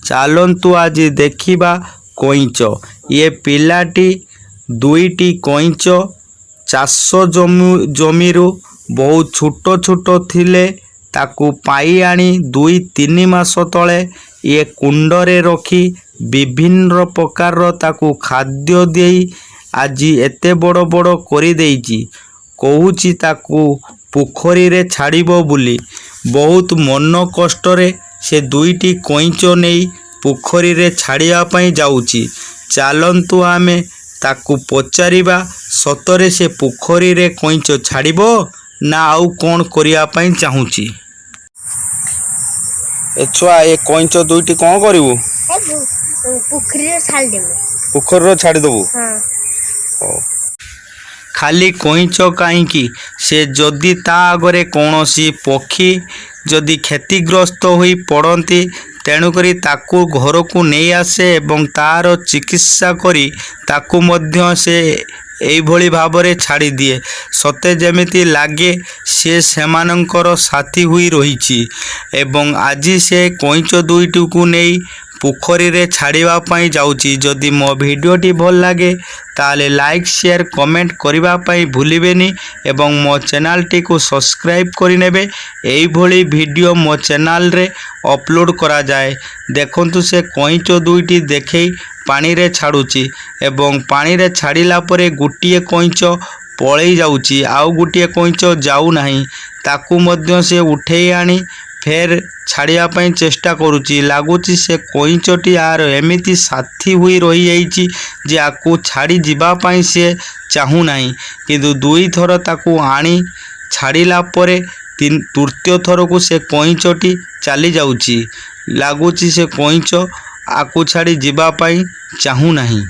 ଚାଲନ୍ତୁ ଆଜି ଦେଖିବା କଇଁଚ। ଏ ପିଲାଟି ଦୁଇଟି କଇଁଚ ଚାଷ ଜମିରୁ ବହୁତ ଛୋଟ ଛୋଟ ଥିଲେ ତାକୁ ପାଇ ଆଣି 2-3 ମାସ ତଳେ ଏ କୁଣ୍ଡରେ ରଖି ବିଭିନ୍ନ ପ୍ରକାରର ତାକୁ ଖାଦ୍ୟ ଦେଇ ଆଜି ଏତେ ବଡ଼ ବଡ଼ କରିଦେଇଛି। କହୁଛି ତାକୁ ପୋଖରୀରେ ଛାଡ଼ିବ ବୋଲି। ବହୁତ ମନ କଷ୍ଟରେ ସେ ଦୁଇଟି କଇଁଚ ନେଇ ପୋଖରୀରେ ଛାଡ଼ିବା ପାଇଁ ଯାଉଛି। ଚାଲନ୍ତୁ ଆମେ ତାକୁ ପଚାରିବା ସତରେ ସେ ପୋଖରୀରେ କଇଁଚ ଛାଡ଼ିବ ନା ଆଉ କ'ଣ କରିବା ପାଇଁ ଚାହୁଁଛି। ଏ ଛୁଆ, ଏ କଇଁଚ ଦୁଇଟି କ'ଣ କରିବୁ? ପୋଖରୀରେ ଛାଡ଼ିଦେବୁ। ପୋଖରୀରେ ଛାଡ଼ିଦେବୁ? ହଉ। ଖାଲି କଇଁଚ କାହିଁକି, ସେ ଯଦି ତା ଆଗରେ କୌଣସି ପକ୍ଷୀ ଯଦି କ୍ଷତିଗ୍ରସ୍ତ ହୋଇ ପଡ଼ନ୍ତି ତେଣୁକରି ତାକୁ ଘରକୁ ନେଇ ଆସେ ଏବଂ ତା'ର ଚିକିତ୍ସା କରି ତାକୁ ମଧ୍ୟ ସେ ଏଇଭଳି ଭାବରେ ଛାଡ଼ିଦିଏ। ସତେ ଯେମିତି ଲାଗେ ସେ ସେମାନଙ୍କର ସାଥୀ ହୋଇ ରହିଛି। ଏବଂ ଆଜି ସେ କଇଁଚ ଦୁଇଟିକୁ ନେଇ ପୋଖରୀରେ ଛାଡ଼ିବା ପାଇଁ ଯାଉଛି। ଯଦି ମୋ ଭିଡ଼ିଓଟି ଭଲ ଲାଗେ ତାହେଲେ ଲାଇକ୍, ସେୟାର, କମେଣ୍ଟ କରିବା ପାଇଁ ଭୁଲିବେନି ଏବଂ ମୋ ଚ୍ୟାନେଲଟିକୁ ସବସ୍କ୍ରାଇବ୍ କରିନେବେ। ଏଇଭଳି ଭିଡ଼ିଓ ମୋ ଚ୍ୟାନେଲରେ ଅପଲୋଡ଼ କରାଯାଏ। ଦେଖନ୍ତୁ ସେ କଇଁଚ ଦୁଇଟି ଦେଖେଇ ପାଣିରେ ଛାଡ଼ୁଛି ଏବଂ ପାଣିରେ ଛାଡ଼ିଲା ପରେ ଗୋଟିଏ କଇଁଚ ପଳେଇ ଯାଉଛି, ଆଉ ଗୋଟିଏ କଇଁଚ ଯାଉନାହିଁ। ତାକୁ ମଧ୍ୟ ସେ ଉଠେଇ ଆଣି ଫେର ଛାଡ଼ିବା ପାଇଁ ଚେଷ୍ଟା କରୁଛି। ଲାଗୁଛି ସେ କଇଁଚଟି ଆର ଏମିତି ସାଥୀ ହୋଇ ରହିଯାଇଛି ଯେ ଆକୁ ଛାଡ଼ି ଯିବା ପାଇଁ ସେ ଚାହୁଁନାହିଁ। କିନ୍ତୁ 2 ଥର ତାକୁ ଆଣି ଛାଡ଼ିଲା ପରେ ତୃତୀୟ ଥରକୁ ସେ କଇଁଚଟି ଚାଲିଯାଉଛି। ଲାଗୁଛି ସେ କଇଁଚ ଆକୁ ଛାଡ଼ି ଯିବା ପାଇଁ ଚାହୁଁନାହିଁ।